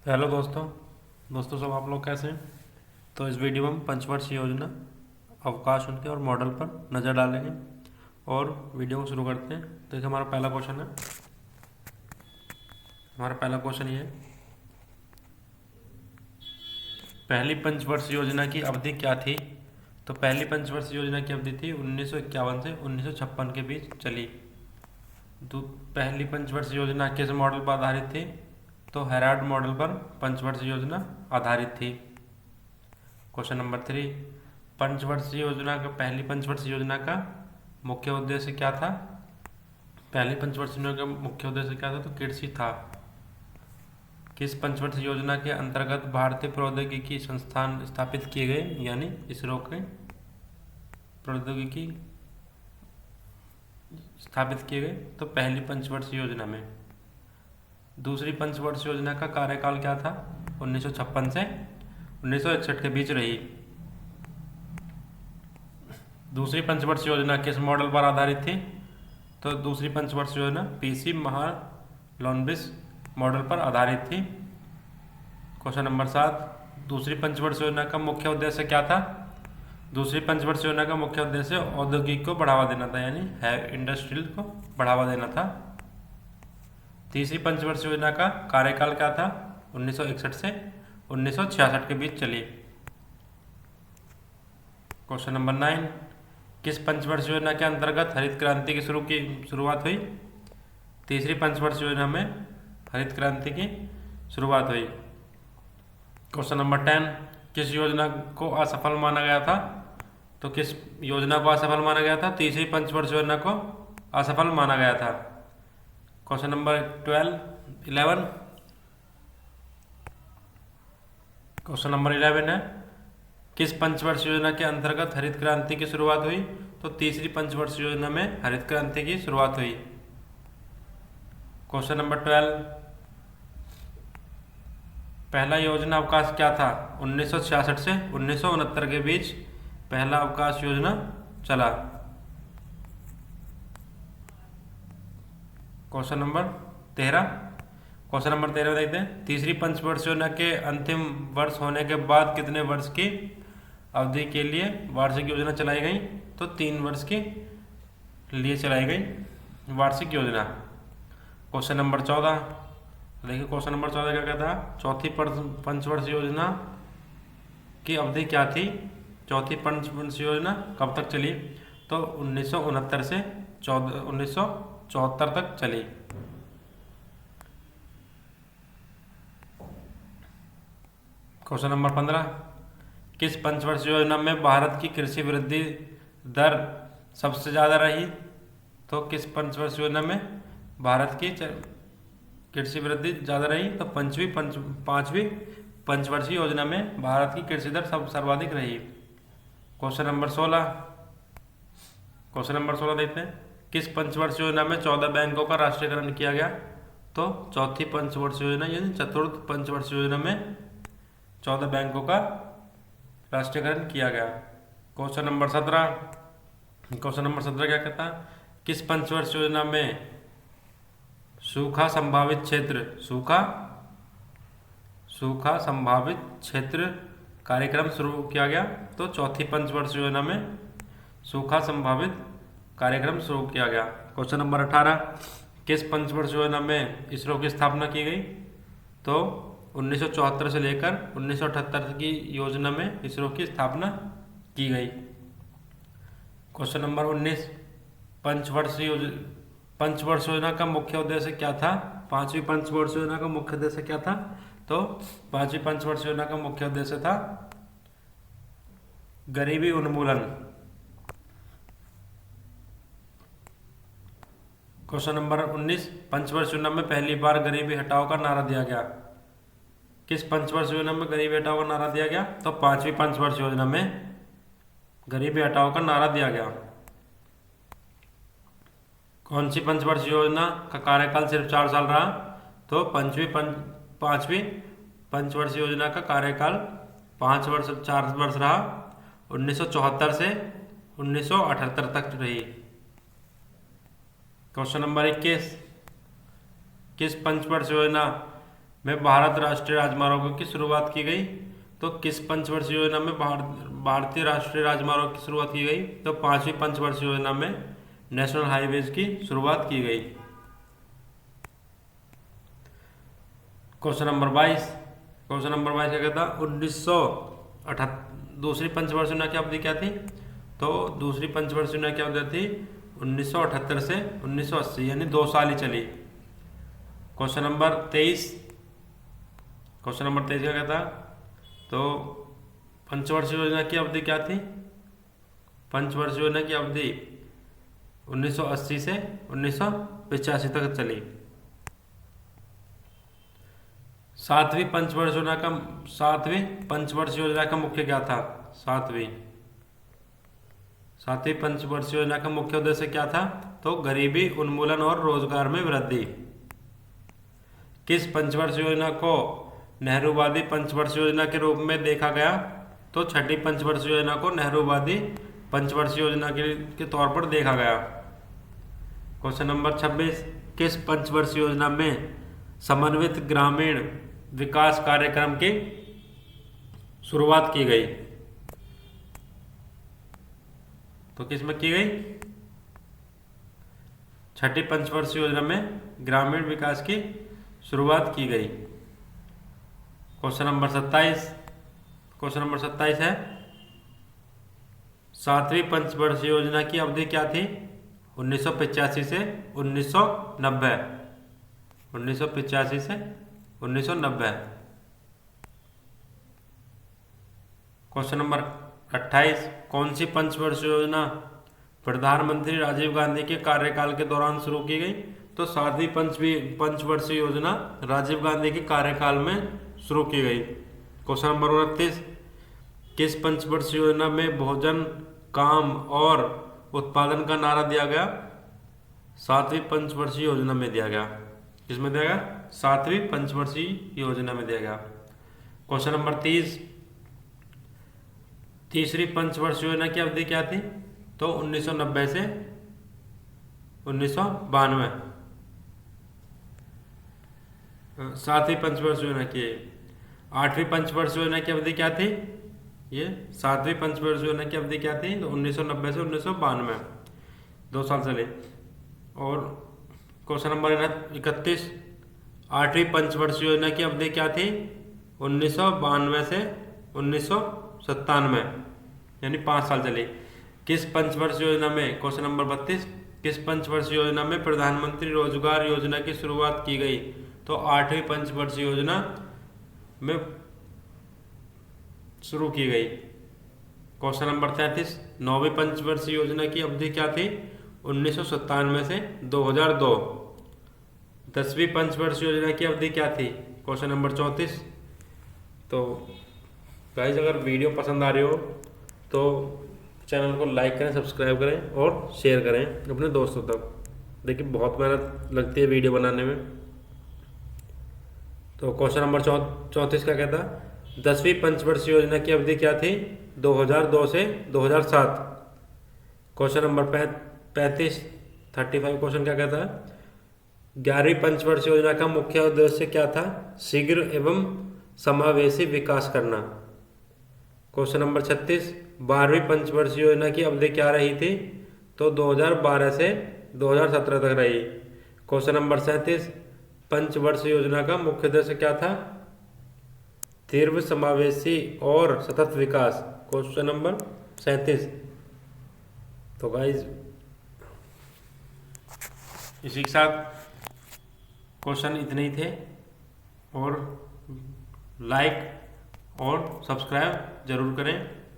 Hello दोस्तों सब आप लोग कैसे हैं। तो इस वीडियो में हम पंचवर्षीय योजना, अवकाश उनके और मॉडल पर नज़र डालेंगे और वीडियो को शुरू करते हैं। तो देखिए हमारा पहला क्वेश्चन ये है, पहली पंचवर्षीय योजना की अवधि क्या थी। तो पहली पंचवर्षीय योजना की अवधि थी 1951 से 1956 के बीच चली। पहली पंचवर्षीय योजना किस मॉडल पर आधारित थी। तो हेराल्ड मॉडल पर पंचवर्षीय योजना आधारित थी। क्वेश्चन नंबर 3, पहली पंचवर्षीय योजना का मुख्य उद्देश्य क्या था। पहली पंचवर्षीय योजना का मुख्य उद्देश्य क्या था। तो कृषि था। किस पंचवर्षीय योजना के अंतर्गत भारतीय प्रौद्योगिकी संस्थान स्थापित किए गए, यानी इसरो के प्रौद्योगिकी स्थापित किए गए। तो पहली पंचवर्षीय योजना में। दूसरी पंचवर्षीय योजना का कार्यकाल क्या था। 1956 से 1961 के बीच रही। दूसरी पंचवर्षीय योजना किस मॉडल पर आधारित थी। तो दूसरी पंचवर्षीय योजना पीसी महालनोबिस मॉडल पर आधारित थी। क्वेश्चन नंबर 7, दूसरी पंचवर्षीय योजना का मुख्य उद्देश्य क्या था। दूसरी पंचवर्षीय योजना का मुख्य उद्देश्य औद्योगिक को बढ़ावा देना था, यानी इंडस्ट्रियल को बढ़ावा देना था। तीसरी पंचवर्षीय योजना का कार्यकाल क्या था। 1961 से 1966 के बीच चली। क्वेश्चन नंबर 9, किस पंचवर्षीय योजना के अंतर्गत हरित क्रांति की शुरुआत हुई। तीसरी पंचवर्षीय योजना में हरित क्रांति की शुरुआत हुई। क्वेश्चन नंबर 10, किस योजना को असफल माना गया था। तो किस योजना को असफल माना गया था। तीसरी पंचवर्षीय योजना को असफल माना गया था। Question number 11। क्वेश्चन नंबर 11 है, किस पंचवर्षीय योजना के अंतर्गत हरित क्रांति की शुरुआत हुई। तो तीसरी पंचवर्षीय योजना में हरित क्रांति की शुरुआत हुई। क्वेश्चन नंबर 12, पहला योजना अवकाश क्या था। 1966 से 1969 के बीच पहला अवकाश योजना चला। क्वेश्चन नंबर 13 देखते हैं, तीसरी पंचवर्षीय योजना के अंतिम वर्ष होने के बाद कितने वर्ष की अवधि के लिए वार्षिक योजना चलाई गई। तो 3 वर्ष के लिए चलाई गई वार्षिक योजना। क्वेश्चन नंबर 14, देखिए क्वेश्चन नंबर 14 क्या कहता है, चौथी पंचवर्षीय योजना की अवधि क्या थी। चौथी पंचवर्षीय योजना कब तक चली। तो 1969 से 1974 तक चली। क्वेश्चन नंबर 15, किस पंचवर्षीय योजना में भारत की कृषि वृद्धि दर सबसे ज़्यादा रही। तो किस पंचवर्षीय योजना में भारत की कृषि वृद्धि ज़्यादा रही। तो पांचवी पंचवर्षीय योजना में भारत की कृषि दर सर्वाधिक रही। क्वेश्चन नंबर 16 देखते हैं, किस पंचवर्षीय योजना में 14 बैंकों का राष्ट्रीयकरण किया गया। तो चौथी पंचवर्षीय योजना यानी चतुर्थ पंचवर्षीय योजना में 14 बैंकों का राष्ट्रीयकरण किया गया। क्वेश्चन नंबर 17 क्या कहता है, किस पंचवर्षीय योजना में सूखा संभावित क्षेत्र कार्यक्रम शुरू किया गया। तो चौथी पंचवर्षीय योजना में सूखा संभावित कार्यक्रम शुरू किया गया। क्वेश्चन नंबर 18, किस पंचवर्षीय योजना में इसरो की स्थापना की गई। तो 1974 से लेकर 1978 की योजना में इसरो की स्थापना की गई। क्वेश्चन नंबर 19, पंचवर्षीय योजना का मुख्य उद्देश्य क्या था। पांचवी पंचवर्षीय योजना का मुख्य उद्देश्य क्या था। तो पांचवी पंचवर्षीय योजना का मुख्य उद्देश्य था गरीबी उन्मूलन। क्वेश्चन नंबर 19, पंचवर्षीय योजना में पहली बार गरीबी हटाओ का नारा दिया गया। किस पंचवर्षीय योजना में गरीबी हटाओ का नारा दिया गया। तो पांचवी पंचवर्षीय योजना में गरीबी हटाओ का नारा दिया गया। कौन सी पंचवर्षीय योजना का कार्यकाल सिर्फ 4 साल रहा। तो पांचवी पंचवर्षीय योजना का कार्यकाल 4 वर्ष रहा। 1974 से 1978 तक रही। क्वेश्चन नंबर 21, किस पंचवर्षीय योजना में भारत राष्ट्रीय राजमार्गों की शुरुआत की गई? तो किस पंचवर्षीय योजना में भारतीय राष्ट्रीय राजमार्गों की शुरुआत की गई? तो 5वीं पंचवर्षीय योजना में नेशनल हाईवेज की शुरुआत की गई। क्वेश्चन नंबर 22 क्या कहता? 1978 दूसरी पंचवर्षीय योजना की अवधि क्या थी? तो दूसरी पंचवर्षीय योजना की अवधि थी 1978 से 1980, यानी 2 साल ही चली। क्वेश्चन नंबर 23 क्या कहता? तो पंचवर्षीय योजना की अवधि क्या थी? पंचवर्षीय योजना की अवधि 1980 से 1985 तक चली। सातवीं पंचवर्षीय योजना का मुख्य क्या था? सातवीं पंचवर्षीय योजना का मुख्य उद्देश्य क्या था? तो गरीबी उन्मूलन और रोजगार में वृद्धि। किस पंचवर्षीय योजना को नेहरूवादी पंचवर्षीय योजना के रूप में देखा गया? तो छठी पंचवर्षीय योजना को नेहरूवादी पंचवर्षीय योजना के तौर पर देखा गया। क्वेश्चन नंबर 26 किस पंचवर्षीय योजना में समन्वित ग्रामीण विकास कार्यक्रम की शुरुआत की गई? तो किस में की गई? छठी पंचवर्षीय योजना में ग्रामीण विकास की शुरुआत की गई। क्वेश्चन नंबर 27 है, सातवीं पंचवर्षीय योजना की अवधि क्या थी? 1985 से 1990। 1985 से 1990। क्वेश्चन नंबर 28 कौन सी पंचवर्षीय योजना प्रधानमंत्री राजीव गांधी के कार्यकाल के दौरान शुरू की गई? तो सातवीं पंचवर्षीय योजना राजीव गांधी के कार्यकाल में शुरू की गई। क्वेश्चन नंबर 29 किस पंचवर्षीय योजना में भोजन, काम और उत्पादन का नारा दिया गया? सातवीं पंचवर्षीय योजना में दिया गया। किसमें दिया गया? सातवीं पंचवर्षीय योजना में दिया गया। क्वेश्चन नंबर 30 तीसरी पंचवर्षीय योजना की अवधि क्या थी? तो 1990 से 1992। सातवीं पंचवर्षीय योजना की। आठवीं पंचवर्षीय योजना की अवधि क्या थी? ये सातवीं पंचवर्षीय योजना की अवधि क्या थी? तो 1990 से 1992, 2 साल चले। और क्वेश्चन नंबर 31 आठवीं पंचवर्षीय योजना की अवधि क्या थी? 1992 से 1997, यानी 5 साल चली। किस पंचवर्षीय योजना में? क्वेश्चन नंबर 32 किस पंचवर्षीय योजना में प्रधानमंत्री रोजगार योजना की शुरुआत की गई? तो 8वीं पंचवर्षीय योजना में शुरू की गई। क्वेश्चन नंबर 33 9वीं पंचवर्षीय योजना की अवधि क्या थी? 1997 से 2002। 10वीं पंचवर्षीय योजना की अवधि क्या थी? Question number 34। तो गाइस अगर वीडियो पसंद आ रही हो तो चैनल को लाइक करें, सब्सक्राइब करें और शेयर करें अपने दोस्तों तक। देखिए बहुत मेहनत लगती है वीडियो बनाने में। तो क्वेश्चन नंबर 34 क्या कहता है? 10वीं पंचवर्षीय योजना की अवधि क्या थी? 2002 से 2007। क्वेश्चन नंबर 35 क्वेश्चन क्या कहता है? 11वीं पंचवर्षीय योजना का मुख्य उद्देश्य क्या था? शीघ्र एवं समावेशी विकास करना। क्वेश्चन नंबर 36 12वीं पंचवर्षीय योजना की अवधि क्या रही थी? तो 2012 से 2017 तक रही। क्वेश्चन नंबर 37 पंचवर्षीय योजना का मुख्य उद्देश्य क्या था? तीव्र समावेशी और सतत विकास। Question number 37। तो गाइस इसी के साथ क्वेश्चन इतने ही थे, और लाइक और सब्सक्राइब जरूर करें।